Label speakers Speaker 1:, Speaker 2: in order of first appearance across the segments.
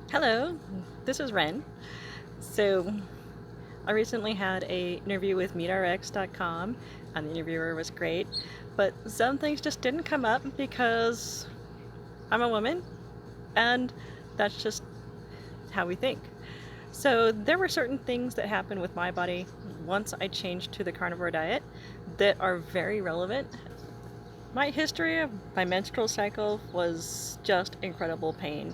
Speaker 1: Hello, this is Ren. So, I recently had an interview with Meatrx.com, and the interviewer was great, but some things just didn't come up because I'm a woman, and that's just how we think. So, there were certain things that happened with my body once I changed to the carnivore diet that are very relevant. My history of my menstrual cycle was just incredible pain.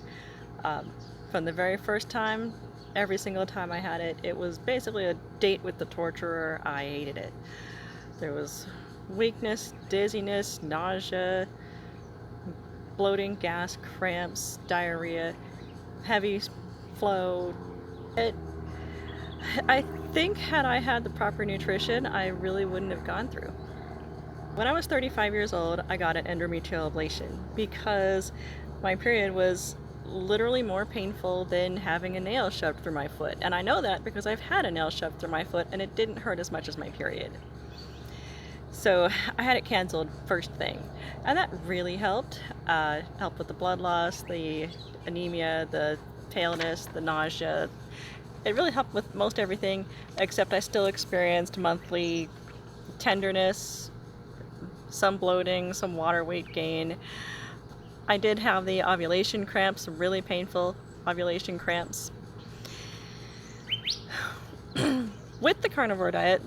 Speaker 1: Um, from the very first time, every single time I had it, it was basically a date with the torturer. I hated it. There was weakness, dizziness, nausea, bloating, gas, cramps, diarrhea, heavy flow. I think had I had the proper nutrition, I really wouldn't have gone through. When I was 35 years old, I got an endometrial ablation because my period was literally more painful than having a nail shoved through my foot. And I know that because I've had a nail shoved through my foot and it didn't hurt as much as my period. So I had it canceled first thing. And that really helped. Helped with the blood loss, the anemia, the paleness, the nausea. It really helped with most everything, except I still experienced monthly tenderness, some bloating, some water weight gain. I did have the ovulation cramps, really painful ovulation cramps. With the carnivore diet,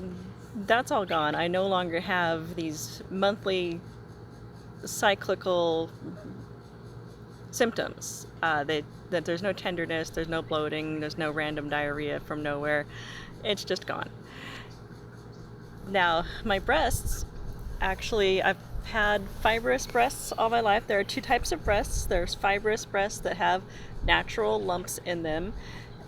Speaker 1: that's all gone. I no longer have these monthly cyclical symptoms. That there's no tenderness, there's no bloating, there's no random diarrhea from nowhere. It's just gone. Now, my breasts, actually, I've had fibrous breasts all my life. There are two types of breasts. There's fibrous breasts that have natural lumps in them,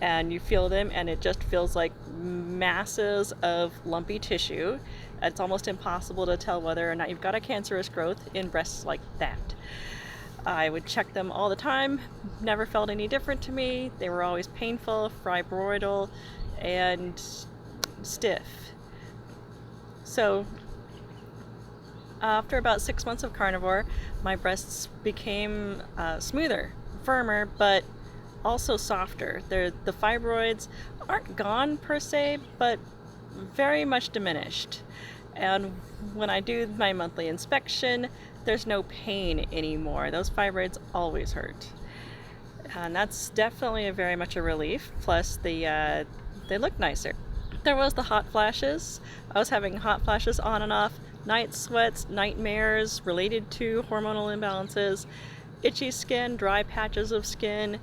Speaker 1: and you feel them and it just feels like masses of lumpy tissue. It's almost impossible to tell whether or not you've got a cancerous growth in breasts like that. I would check them all the time, never felt any different to me. They were always painful, fibroidal, and stiff. So after about 6 months of carnivore, my breasts became smoother, firmer, but also softer. The fibroids aren't gone per se, but very much diminished. And when I do my monthly inspection, there's no pain anymore. Those fibroids always hurt. And that's definitely very much a relief. Plus, they look nicer. There was the hot flashes. I was having hot flashes on and off, night sweats, nightmares related to hormonal imbalances, itchy skin, dry patches of skin,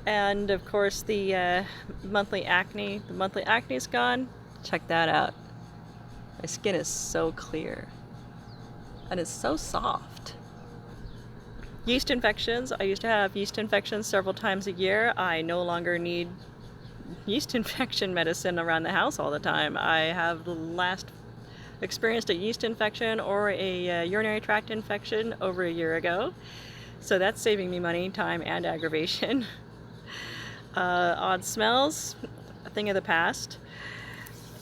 Speaker 1: and of course the monthly acne. The monthly acne's gone. Check that out. My skin is so clear and it's so soft. Yeast infections. I used to have yeast infections several times a year. I no longer need yeast infection medicine around the house all the time. I have last experienced a yeast infection or a urinary tract infection over a year ago. So that's saving me money, time, and aggravation. Odd smells, a thing of the past.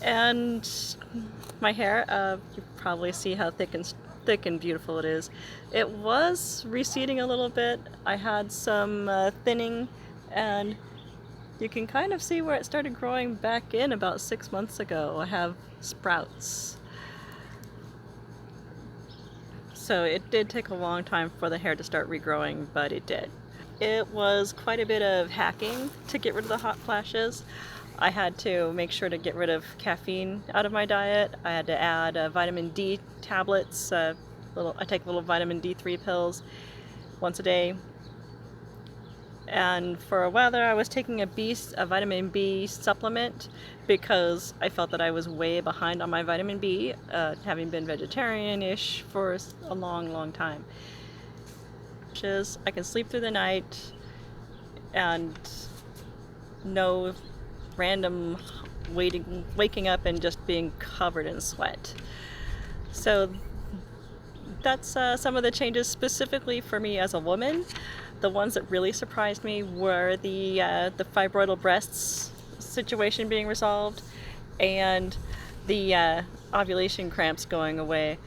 Speaker 1: And my hair, you probably see how thick and beautiful it is. It was receding a little bit. I had some thinning, and you can kind of see where it started growing back in about 6 months ago. I have sprouts. So it did take a long time for the hair to start regrowing, but it did. It was quite a bit of hacking to get rid of the hot flashes. I had to make sure to get rid of caffeine out of my diet. I had to add vitamin D tablets. I take little vitamin D3 pills once a day. And for a while there, I was taking a vitamin B supplement because I felt that I was way behind on my vitamin B, having been vegetarian-ish for a long, long time. I can sleep through the night and no random waking up and just being covered in sweat. So that's some of the changes specifically for me as a woman. The ones that really surprised me were the fibroidal breasts situation being resolved and the ovulation cramps going away.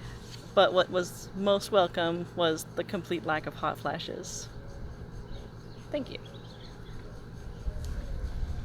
Speaker 1: But what was most welcome was the complete lack of hot flashes. Thank you.